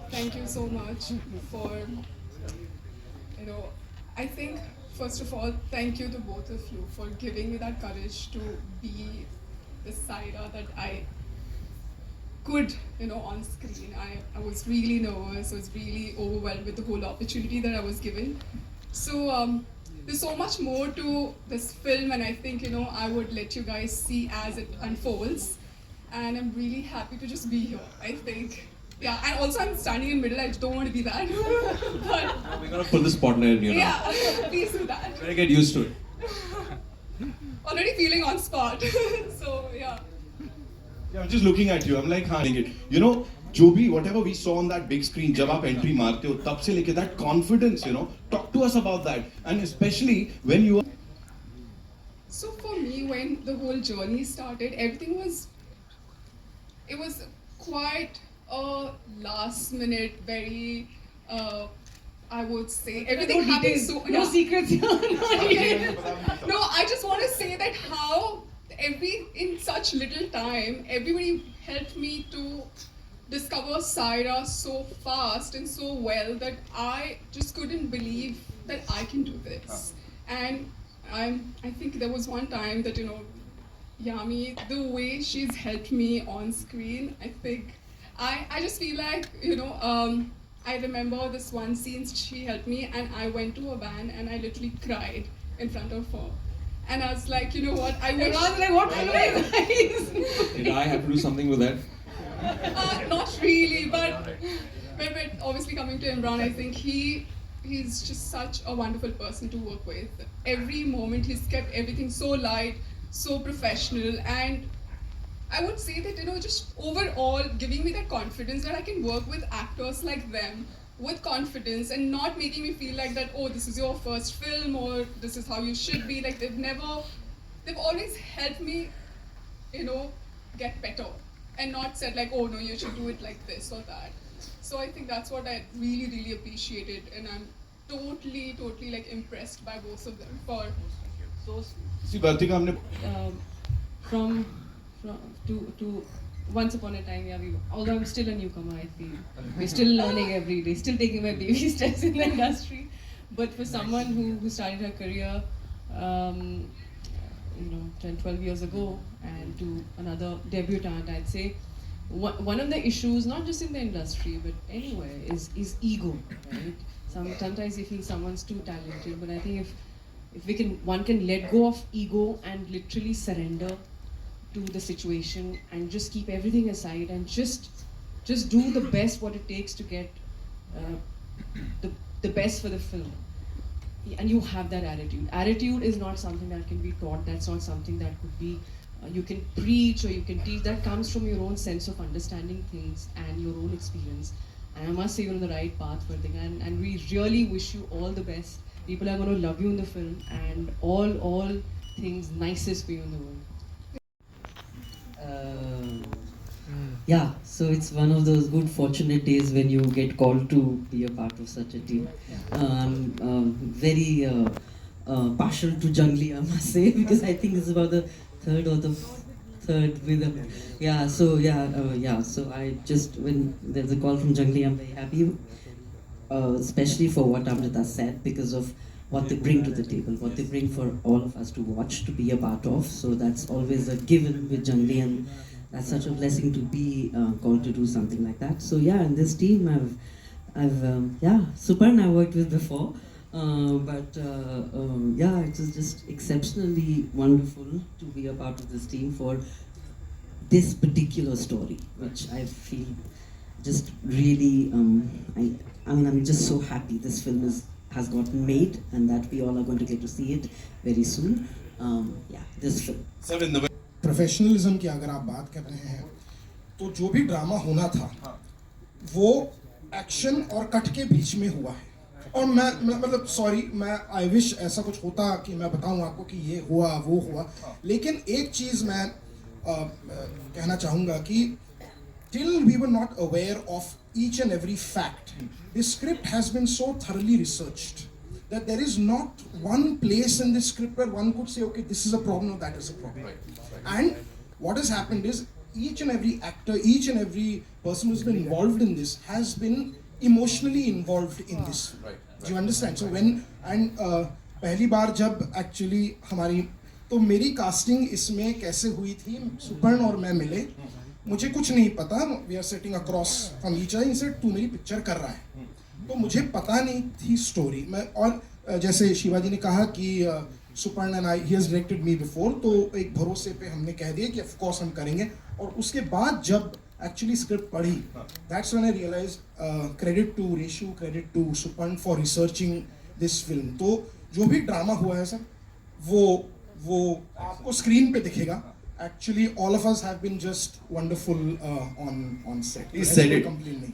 Thank you so much for, you know, I think, first of all, thank you to both of you for giving me that courage to be the Saira that I could, on screen. I was really nervous, I was really overwhelmed with the whole opportunity that I was given. So, there's so much more to this film, and I think, I would let you guys see as it unfolds. And I'm really happy to just be here, I think. Yeah, and also I'm standing in middle, I don't want to be that. But We're gonna put the spotlight on you now. yeah, please do that. Better get used to it. Already feeling on spot. So, yeah. Yeah, I'm just looking at you. I'm like, हाँ it. You know, जो भी whatever we saw on that big screen, जब आप entry मारते हो, तब से लेके that confidence, talk to us about that, and especially when you are. So for me, when the whole journey started, everything was, it was quite a last minute, very, I would say, everything happened so, No secrets here. Okay. No, I just want to say that how in such little time, everybody helped me to discover Saira so fast and so well that I just couldn't believe that I can do this. And I think there was one time that, Yami, the way she's helped me on screen, I think, I just feel like, I remember this one scene she helped me and I went to a van and I literally cried in front of her. And I was like, you know what, I wish... Everyone's like, what kind of guys? Did I have to do something with that? Not really, but obviously coming to Imran, I think he's just such a wonderful person to work with. Every moment he's kept everything so light, so professional, and I would say that, just overall giving me that confidence that I can work with actors like them with confidence and not making me feel like that, oh, this is your first film or this is how you should be. Like they've always helped me, get better and not said like, oh no, you should do it like this or that. So I think that's what I really, really appreciated, and I'm totally, totally like impressed by both of them for So See, Kartika, हमने from to once upon a time, yeah, although I'm still a newcomer, I feel we're still learning every day, still taking my baby steps in the industry. But for someone who started her career, 10, 12 years ago, and to another debutante, I'd say one of the issues, not just in the industry but anywhere, is ego, right? Sometimes you feel someone's too talented, but I think if one can let go of ego and literally surrender to the situation and just keep everything aside and just do the best what it takes to get the best for the film. And you have that attitude. Attitude is not something that can be taught. That's not something that could be you can preach or you can teach. That comes from your own sense of understanding things and your own experience. And I must say you're on the right path for things. And we really wish you all the best. People are going to love you in the film, and all things nicest for you in the world. Yeah, so it's one of those good fortunate days when you get called to be a part of such a team. Very partial to Jungli, I must say, because I think it's about the third or the third rhythm. Yeah, so so I just, when there's a call from Jungli, I'm very happy, especially for what Amrita said, because of what they bring to the table, what they bring for all of us to watch, to be a part of. So that's always a given with Jungli, and that's such a blessing to be called to do something like that. So yeah, in this team, Suparn I worked with before, yeah, it was just exceptionally wonderful to be a part of this team for this particular story, which I feel just really, I'm just so happy this film has gotten made and that we all are going to get to see it very soon. This film. Sir, in the professionalism की अगर आप बात कर रहे हैं तो जो भी ड्रामा होना था वो एक्शन और कट के बीच में हुआ है। और मैं मतलब सॉरी, मैं आई विश ऐसा कुछ होता कि मैं बताऊं आपको कि ये हुआ वो हुआ, लेकिन एक चीज़ मैं कहना चाहूँगा कि till we were not aware of each and every fact, the script has been so thoroughly researched that there is not one place in the script where one could say, okay, this is a problem or that is a problem. And what has happened is each and every actor, each and every person who's been involved in this has been emotionally involved in this. Right, Do you understand? So when and पहली बार जब actually हमारी तो मेरी casting इसमें कैसे हुई थी, सुपर्ण और मैं मिले, मुझे कुछ नहीं पता, we are sitting across from each other, से तू मेरी पिक्चर कर रहा है, तो मुझे पता नहीं थी स्टोरी मैं, और जैसे शिवाजी ने कहा कि Suparn and I he has directed me before, तो एक भरोसे पे हमने कह दिया कि ऑफ कोर्स हम करेंगे, और उसके बाद जब एक्चुअली स्क्रिप्ट पढ़ी, that's when I realise credit to Reshu, credit to Suparn for researching this film. तो जो भी ड्रामा हुआ है सर, वो आपको स्क्रीन पे दिखेगा। Actually, all of us have been just wonderful on set. He said it. Completely.